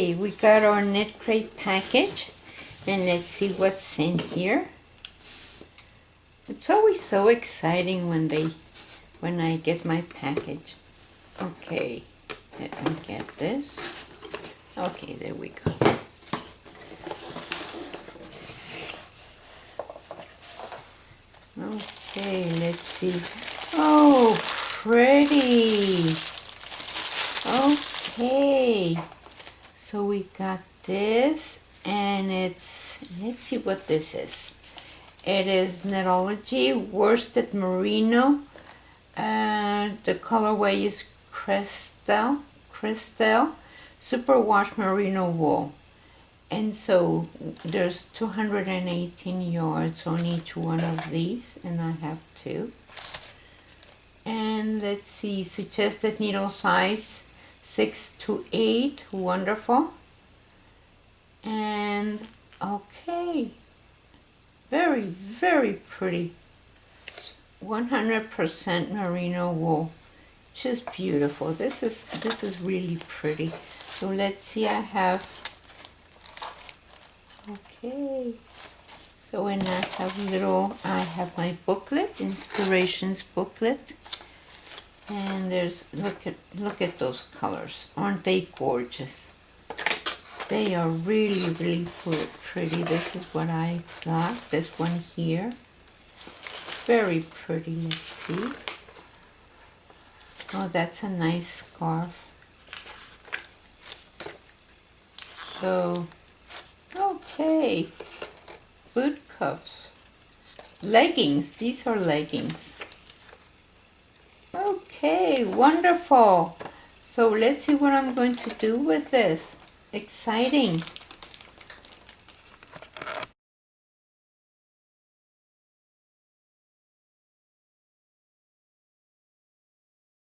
Okay, we got our Knitcrate package, and let's see what's in here. It's always so exciting when I get my package. Okay, let me get this. Okay, there we go. Okay, let's see. Oh, pretty. Okay, so we got this, and let's see what this is. It is Knitology Worsted Merino, and the colorway is Crystal Superwash Merino Wool. And so there's 218 yards on each one of these, and I have 2. And let's see, suggested needle size 6 to 8, wonderful. And okay, very, very pretty. 100% merino wool, just beautiful. This is really pretty. So let's see, I have, okay, so and I have my booklet, inspirations booklet, and there's, look at those colors. Aren't they gorgeous? They are really, really pretty. This is what I got, this one here. Very pretty. Let's see. Oh, that's a nice scarf. So, okay. Boot cuffs. Leggings. These are leggings. Okay, wonderful. So let's see what I'm going to do with this. Exciting.